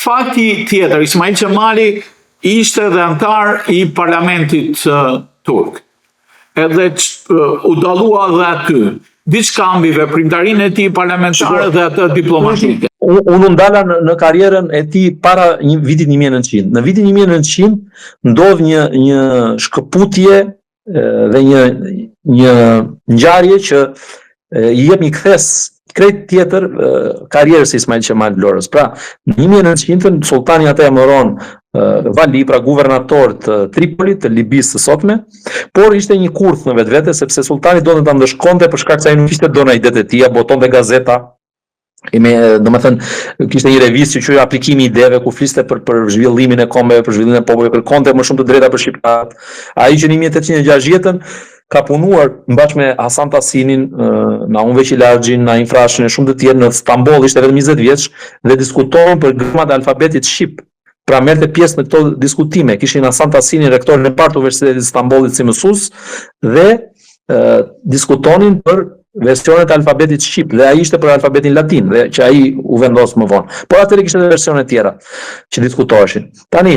fakti tjetër, Ismail Qemali ishte dhe antar i parlamentit turk. Edhe u dallua dhe aty. Diçka mbi veprimtarinë e tij parlamentare dhe atë diplomatike. Unë ndala në karrierën e tij para vitit 1900. Në vitin 1900 ndodh një shkëputje dhe një ngjarje që i jep një kthes krejt tjetër karrierës së Ismail Qemal Vlorës. Pra, në 1900 sultani atë e mëron Vali, pra guvernator të Tripolit, të Libisë së sotme, por ishte një kurth në vetvete sepse sultani donte ta ndëshkonte për shkak se ai nuk ishte dona i detet e tij, botonte gazeta. Kishte një revistë që quhej Aplikimi i ideve, ku fliste për zhvillimin e kombeve, për zhvillimin e popullit, kërkonte më shumë të drejta për shqiptarët. Ai që në 1860 ka punuar bashkë me Hasan Tasinin, Naum Veqilaxhin, Naim Frashin e shumë të tjerë në Stamboll, ishte vetëm 20 vjeç dhe diskutonin për gramat e alfabetit shqip. Pra merrte pjesë në këto diskutime. Kishin Hasan Tasinin, rektorin e parë të Universitetit të Stambollit si mësues, dhe diskutonin për versionet e alfabetit shqip, dhe ai ishte për alfabetin latin, dhe që ai u vendos më vonë. Por atëherë kishte edhe versione tjera që diskutoheshin. Tani,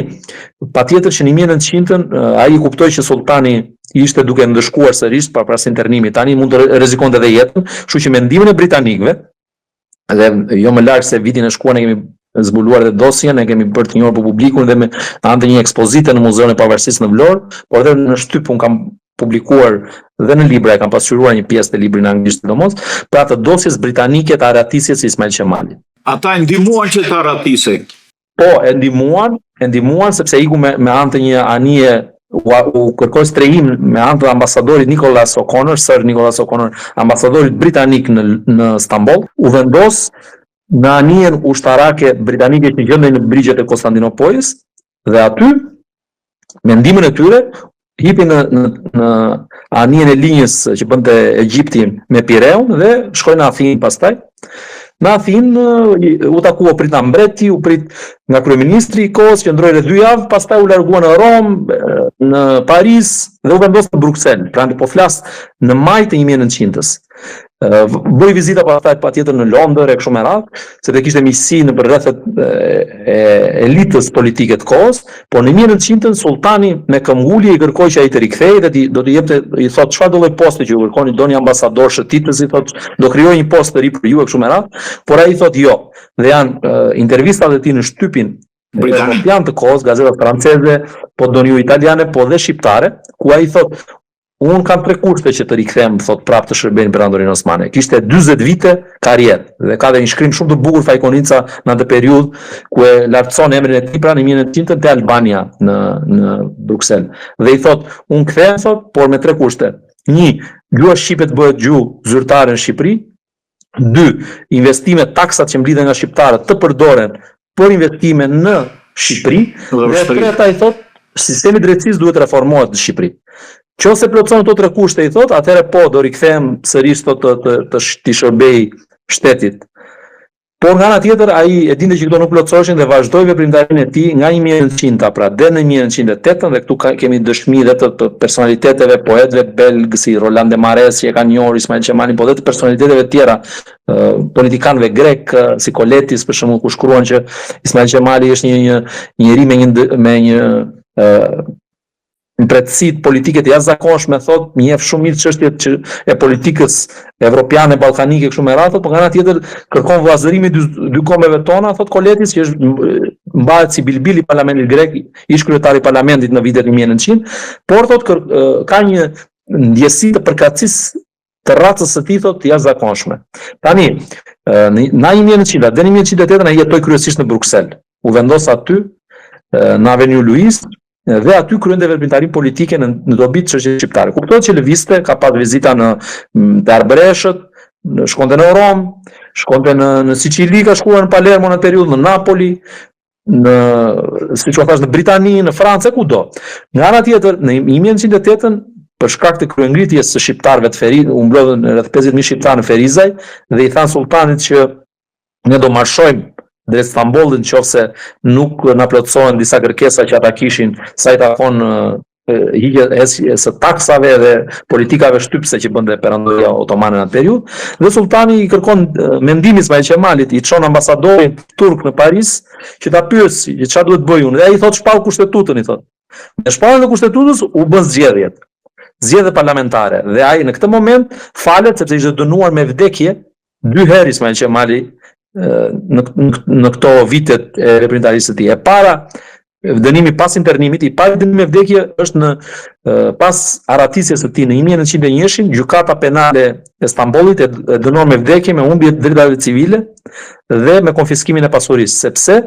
patjetër që në 1900 ai kuptoi që sultani ishte duke ndëshkuar sërish pas internimit. Tani mund të rrezikonte edhe jetën, kështu që mendimin e britanikëve, dhe jo më larg se vitin e shkuar ne kemi zbuluar dhe dosjen, ne kemi bërë të njohur për publikun dhe me anë të një ekspozite në Muzeun e Pavarësisë në Vlorë, por edhe në shtyp un kam publikuar dhe në libra, e kam pasqyruar një pjesë të librit në anglisht sidomos, për atë dosjes britanike të arratisjes së Ismail Qemalit. Ata e ndihmuan që të arratisej. Po, e ndihmuan sepse iku me anë të një anije, u kërkoi strehim me anë të ambasadorit Nicholas O'Connor, Sir Nicholas O'Connor, ambasadorit britanik në Stamboll, u vendos në anijen ushtarake britanike që gjendej në brigjet e Konstantinopolis, dhe aty mendimin e tyre hipin në anijen e linjës që bënte Egjipti me Pireun dhe shkojnë në Athinë pastaj. Në Athinë u takua prit nga mbreti, u prit nga kryeministri i kohës, qëndroi rreth 2 javë, pastaj u largua në Rom, në Paris dhe u vendos në Bruksel. Pra po flas në maj të 1900-s. Bëi vizita patjetër në Londër e kështu me radhë, sepse kishte miqësi në rrethet e elitës politike të kohës, por në 1900 sultani me këmbgulje i kërkoi që ai të rikthehej dhe do t'i jepte, i thotë çfarë do lloj posti që ju kërkoni, doni ambasador shëtitës, i thotë do krijoj një post të ri për ju e kështu me radhë, por ai i thotë jo. Dhe janë intervistat e tij në shtypin britanik të kohës, gazetat franceze, po doni ju italiane, po dhe shqiptare, ku ai thotë unë kam 3 kushte që të rikthehem, thot prapë të shërbenin për Andorinë Osmane. Kishte 40 vite karrierë dhe ka dhe një shkrim shumë të bukur Fajkonica në atë periudhë ku e lartëson emrin e tij pra në 1900 te Albania në Bruksel. Dhe i thot, unë kthehem thot, por me 3 kushte. 1, gjuha shqipe të bëhet gjuhë zyrtare në Shqipëri. 2, investimet, taksat që mblidhen nga shqiptarët të përdoren për investime në Shqipëri. Dhe 3 i thot, sistemi i drejtësisë duhet reformohet në Shqipëri. Nëse plotëson këto 3 kushte, i thot, atëherë po do rikthehem sërish të shërbej shtetit. Por nga ana tjetër ai e dinte që këto nuk plotësoheshin dhe vazhdoi veprimtarinë e tij nga 1900, pra deri në 1908, dhe këtu kemi dëshmi dhe të personaliteteve, poetëve belg si Roland Desmarais që e kanë njohur Ismail Qemalin, po dhe të personaliteteve tjera, politikanëve grek si Koletis për shembull, ku shkruan që Ismail Qemali është një njeri me një impretësit politike të jashtëzakonshme, thot, njeh shumë mirë çështjet e politikës evropiane, ballkanike kështu me radhë, por nga ana tjetër kërkon vllazërimin e dy kombeve tona, thot Koletis, që është mbahet si bilbil i parlamentit grek, ish kryetari i parlamentit në vitet 1900, por thot ka një ndjesi të përkatësisë të racës së tij, thot, jashtëzakonshme. Tani, në 1900 deri në 1908 ai jetoi kryesisht në Bruksel. U vendos aty në Avenue Louis, dhe aty kryente veprimtarinë politike në dobi të çështjeve shqiptare. Kuptohet që lëvizte, ka pas vizita te Arbreshët, shkonte në Rom, shkonte në Sicili, ka shkuar në Palermo në periudhë, në Napoli, siç u thash në Britani, në Francë, kudo. Nga ana tjetër, në 1908 për shkak të kryengritjes së shqiptarëve të Ferizaj, u mblodhen rreth 50.000 shqiptarë në Ferizaj dhe i thanë sultanit që ne do marshojmë drejt Stambollit nëse nuk na plotësohen disa kërkesa që ata kishin sa i takon hiqje së taksave dhe politikave shtypse që bënte perandoria otomane në atë periudhë, dhe sultani i kërkon mendimin Ismail Qemalit, i çon ambasadorin turk në Paris që ta pyesë që çfarë duhet bëj unë. Dhe ai thotë shpall kushtetutën, i thotë. Me shpalljen e kushtetutës u bën zgjedhje parlamentare, dhe ai në këtë moment falet sepse ishte dënuar me vdekje 2 herë Ismail Qemali në këto vitet e veprimtarisë së tij. E para dënimi pas internimit, i pari dënimi me vdekje është në pas aratisjes së tij në 1901, gjykata penale e Stambollit e dënuar me vdekje me humbje të drejtave civile dhe me konfiskimin e pasurisë, sepse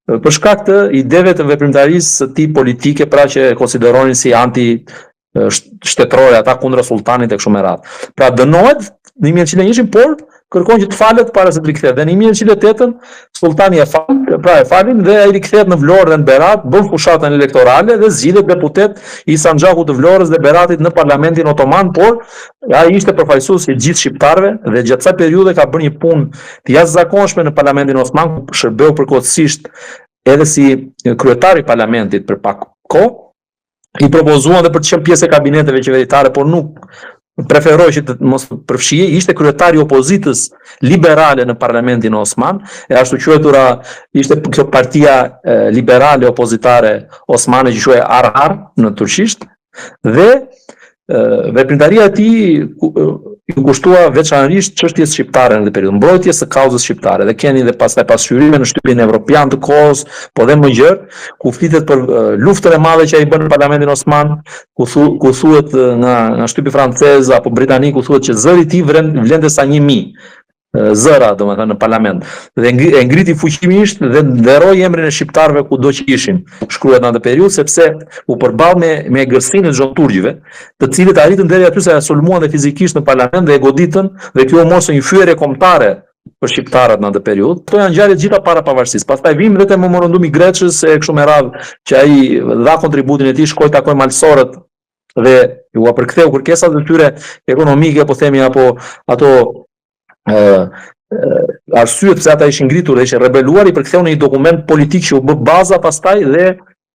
për shkak të ideve të veprimtarisë së tij politike, pra që konsideronin si anti shtetërore ata kundër sultanit e kështu me radhë. Pra dënohet në 1901, por kërkon që të falet para se të rikthehet. Dhe në 1908 sultani e falin dhe ai rikthehet në Vlorë dhe në Berat, bën fushatën elektorale dhe zgjidhet deputet i Sanxhakut të Vlorës dhe Beratit në parlamentin otoman, por ai ishte përfaqësues i gjithë shqiptarëve dhe gjatë kësaj periudhe ka bërë një punë të jashtëzakonshme në parlamentin osman, ku shërbeu përkohësisht edhe si kryetari i parlamentit për pak kohë. I propozuan dhe për të qenë pjesë e kabineteve qeveritare, por nuk preferoi që të mos përfshihej. Ishte kryetari i opozitës liberale në parlamentin osman, e ashtu quajtura ishte kjo partia liberale opozitare osmane që quhej Arhar në turqisht, dhe veprimtaria e tij i kushtua veçanërisht çështjes shqiptare në këtë periudhë, mbrojtjes së kauzës shqiptare, dhe keni dhe pastaj pasqyrime në shtypin evropian të kohës, po dhe më gjërë, ku flitet për luftën e madhe që ai bën në parlamentin osman, ku thuhet nga shtypi francez apo britanik, ku thuhet që zëri i tij vlente sa 1000 zëra, domethënë, në parlament. Dhe e ngriti fuqimisht dhe nderoi emrin e shqiptarëve kudo që ishin. Shkruhet në atë periudhë sepse u përball me egërsinë e Xhon Turgjve, të cilët arritën deri aty se ja sulmuan dhe fizikisht në parlament dhe e goditën, dhe kjo u mos një fyerje kombëtare për shqiptarët në atë periudhë. Këto janë ngjarje gjitha para pavarësisë. Pastaj vim vetëm memorandumi i Greçës e kështu me radhë, që ai dha kontributin e tij, shkoi takoi malsorët dhe u përktheu kërkesat e tyre ekonomike, po themi, apo ato arsyet pse ata ishin ngritur dhe ishin rebeluar, i përktheu në një dokument politik që u bë baza pastaj dhe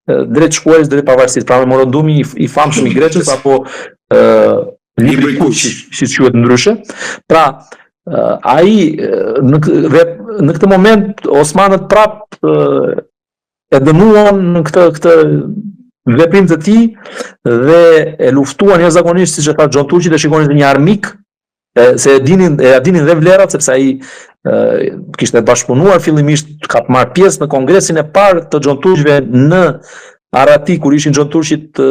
drejt shkuarjes drejt pavarësisë. Pra memorandumi i famshëm i Greçës, apo libri i kuq, si quhet ndryshe. Pra ai në këtë moment osmanët prap e dënuan në këtë veprim të tij dhe e luftuan jashtëzakonisht, siç e tha Xhon Turqi, dhe shikonin se një armik, se e dinin dhe vlerat, sepse ai kishte bashkëpunuar fillimisht, ka të marrë pjesë në kongresin e parë të Xhon Turqve në Arati, kur ishin Xhon Turqit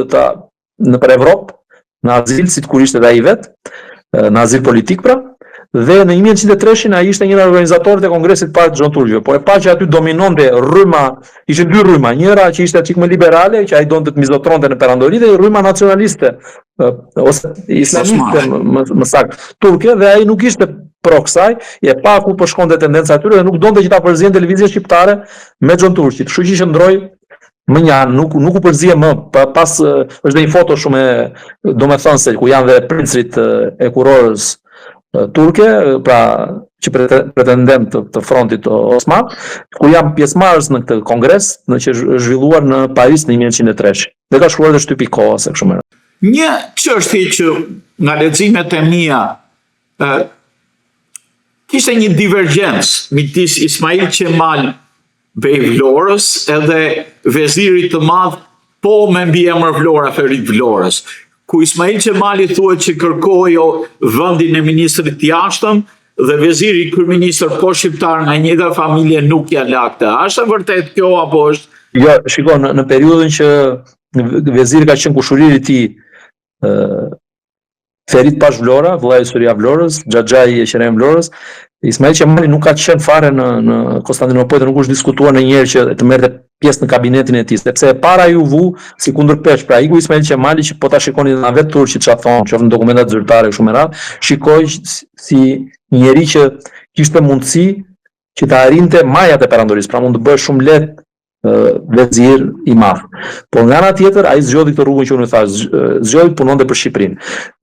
nëpër Evropë, në azil, si kur ishte dhe ai vet, në azil politik pra. Dhe në 1903 ai ishte një nga organizatorët e kongresit parë të Xhon Turqve, por e pa që aty dominonte rryma, ishin 2 rryma, njëra që ishte çik më liberale, që ai donte të mizotronte në perandori, dhe rryma nacionaliste ose islamiste më saktë turke, dhe ai nuk ishte pro kësaj, e pa ku po shkonte tendenca aty dhe nuk donte që ta përzihen televizia shqiptare me Xhon Turqit. Kështu që qëndroi më njanë, nuk u përzie më. Pas është dhe një foto shumë domethënëse ku janë dhe princit e kurorës turke, pra që pretendent të frontit osman, ku janë pjesëmarrës në këtë kongres, në që është zhvilluar në Paris në 1903. Dhe ka shkruar dhe shtypi kohës e kështu me radhë. Një çështje që nga leximet e mia kishte një divergjencë midis Ismail Qemal Bej Vlorës edhe vezirit të madh, po me mbiemër Vlora Ferit Vlorës, ku Ismail Qemali thuhet që kërkoi vendin e ministrit të jashtëm dhe veziri kryeministër po shqiptar nga një dhe familje nuk ja la këtë. A është e vërtet kjo apo është? Jo, shikon, në periudhën që veziri ka qenë kushuriri i tij Ferit Pash Vlora, vllai i Surja Vlorës, Xhaxhai e Qerim Vlorës, Ismail Qemali nuk ka qenë fare në Konstantinopol, nuk është diskutuar ndonjëherë që të merrte pjesë në kabinetin e tij, sepse e para ju vu si kundërpesh. Pra iku Ismail Qemali, që po ta shikoni në vetë turqit çfarë thonë, qoftë në dokumentat zyrtare kështu me radhë, shikoj si një njeri që kishte mundësi që të arrinte majat e perandorisë, pra mund të bëhe shumë lehtë vezir i madh. Por nga ana tjetër ai zgjodhi këtë rrugën që unë thash, zgjodhi punonte për Shqipërinë.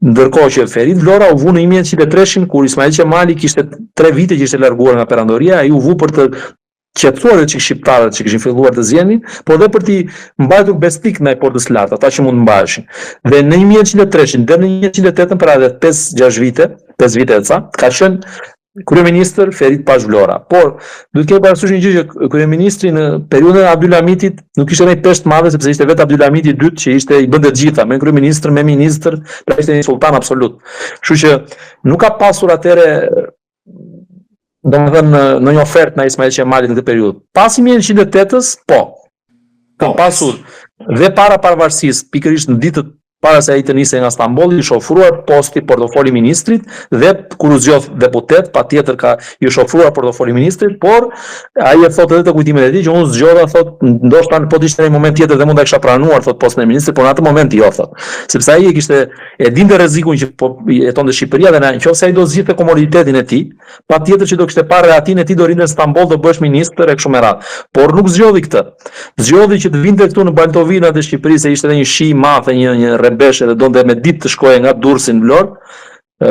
Ndërkohë që Ferit Vlora u vu në 1903, kur Ismail Qemali kishte 3 vite që ishte larguar nga perandoria, ai u vu për të qetësuar çik shqiptarët që kishin filluar të zgjenin, por edhe për t'i mbajtur besnik ndaj portës së lartë, ata që mund të mbaheshin. Dhe në 1903 deri në 1908, pra edhe 5-6 vite, 5 vite e ca, ka qenë kryeministër Ferit Pashvlora. Por duhet të kemi parasysh një gjë që kryeministri në periudhën e Abdulhamitit nuk kishte më peshë të madhe sepse ishte vetë Abdulhamiti i dytë që ishte i bënte të gjitha, me kryeministër, me ministër, pra ishte një sultan absolut. Kështu që nuk ka pasur atëre domethënë në një ofertë na Ismail Qemalit në këtë periudhë. Pas 1908-s, po. Ka pasur dhe para pavarësisë, pikërisht në ditët para se ai të nisej nga Stambolli, ish ofruar posti portofoli ministrit dhe kur u zgjodh deputet, patjetër ish ofruar portofoli ministrit, por ai e thotë edhe te kujtimet e tij që unë zgjodha, thotë, ndoshta po të ishte në një moment tjetër dhe mund ta kisha pranuar, thotë, postin e ministrit, por në atë moment jo, thotë. Sepse ai e dinte rrezikun që po jetonte Shqipëria dhe nëse ai do zgjidhte komoditetin e tij, patjetër që do kishte parë rehatin e tij, do rinte në Stamboll, do bëhesh ministër e kështu me radhë. Por nuk zgjodhi këtë. Zgjodhi që të vinte këtu në Baltovinat e Shqipërisë, se ishte edhe një shi i madh, një rebeshe dhe donte me ditë të shkoje nga Durrësi në Vlorë.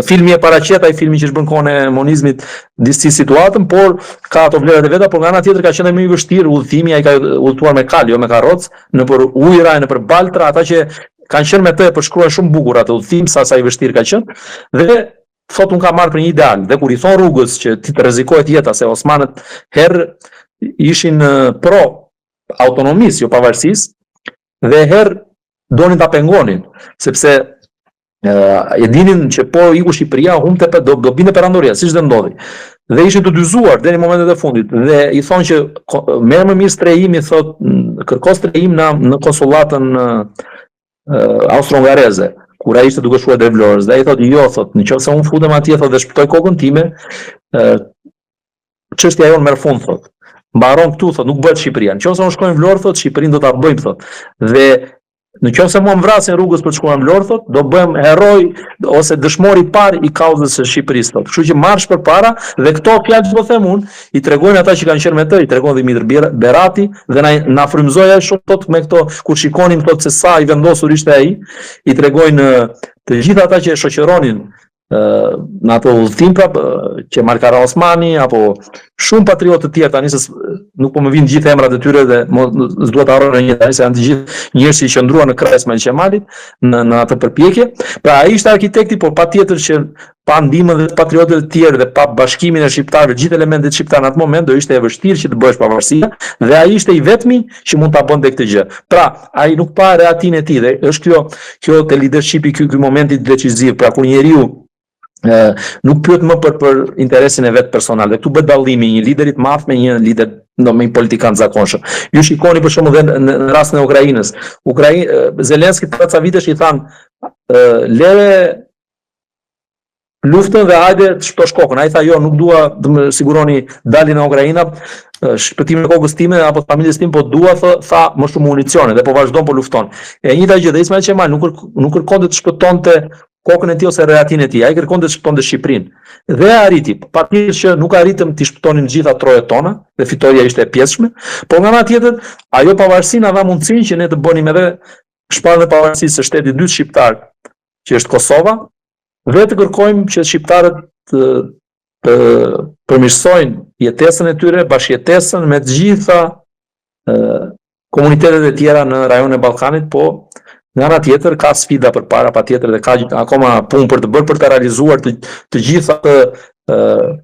Filmi e paraqet, ai filmi që është bën kohën e monizmit, disi situatën, por ka ato vlerat e veta, por nga ana tjetër ka qenë më i vështirë udhëtimi, ai ka udhëtuar me kal, jo me karrocë, nëpër ujëra, nëpër baltra, ata që kanë qenë me të e përshkruan shumë bukur atë udhëtim, sa i vështirë ka qenë, dhe thotë unë ka marrë për një ideal, dhe kur i thon rrugës që ti të rrezikohet jeta, se osmanët herë ishin pro autonomisë, jo pavarësisë, dhe herë donin ta pengonin, sepse e dinin që po iku Shqipëria, humbte do binte perandoria, siç do ndodhi. Dhe ishin të dyzuar deri në momentet e fundit. Dhe i thonë që merr më mirë strehimi, thotë, kërko strehim në konsullatën austro-hungareze, kur ai ishte duke shkuar drejt Vlorës. Dhe ai thotë, jo, thotë, nëse unë futem atje, thotë, dhe shpëtoj kokën time, çështja jonë merr fund, thotë. Mbaron këtu, thotë, nuk bëhet Shqipëria. Nëse unë shkoj në Vlorë, thotë, Shqipërinë do ta bëjmë, thotë. Dhe nëse mua më vrasin rrugës për të shkuar në Vlorë, thotë, do bëhem heroj ose dëshmor i parë i kauzës së Shqipërisë, thotë. Kështu që marsh përpara dhe këto fjalë që po them unë, i tregojnë ata që kanë qenë me të, i tregon Dimitër Berati dhe na frymëzoi ai shumë, thotë, me këto kur shikonin, thotë, se sa i vendosur ishte ai, i tregojnë të gjithë ata që e shoqëronin në ato udhëtim, që Markara Osmani apo shumë patriotë të tjerë, tani se nuk po më vijnë gjithë emrat e tyre dhe s'dua ta harroj një tani se janë të gjithë njerëz që qëndruan në krah me Qemalit në atë përpjekje. Pra ai ishte arkitekti, por patjetër që pa ndihmën dhe patriotëve të tjerë dhe pa bashkimin e shqiptarëve, gjithë elementet shqiptar në atë moment do ishte e vështirë që të bëhesh pavarësia, dhe ai ishte i vetmi që mund ta bënte këtë gjë. Pra, ai nuk pa rehatin e tij dhe është kjo te leadershipi, ky momenti decisiv, pra kur njeriu nuk pyet më për interesin e vet personal. Dhe këtu bëhet dallimi një liderit madh me një lider me një politikan zakonshëm. Ju shikoni për shembull dhe në rastin e Ukrainës. Zelenski për ca vitesh i than lere luftën dhe hajde të shpëtosh kokën. Ai tha jo, nuk dua të më siguroni dalin nga Ukraina, shpëtimin e kokës time apo familjes time, po dua, tha, më shumë municione dhe po vazhdon po lufton. E njëjta gjë, dhe Ismail Qemali nuk kërkonte të shpëtonte kokën e tij ose rehatin e tij, ai kërkonte të shpëtonte Shqipërinë. Dhe arriti, patjetër që nuk arritëm të shpëtonim të gjitha trojet tona, dhe fitoria ishte e pjesshme, por nga ana tjetër, ajo pavarësi na dha mundësinë që ne të bënim edhe shpallën e pavarësisë së shtetit dytë shqiptar, që është Kosova, dhe të kërkojmë që shqiptarët të përmirësojnë jetesën e tyre, bashkëjetesën me të gjitha komunitetet e tjera në rajonin e Ballkanit, po nga ana tjetër ka sfida përpara, patjetër, dhe ka akoma punë për të bërë për të realizuar të gjitha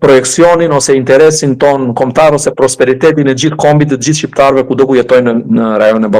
projeksionin ose interesin ton kombëtar ose prosperitetin e gjithë kombit të gjithë shqiptarëve kudo ku jetojnë në rajonin e Ballkanit.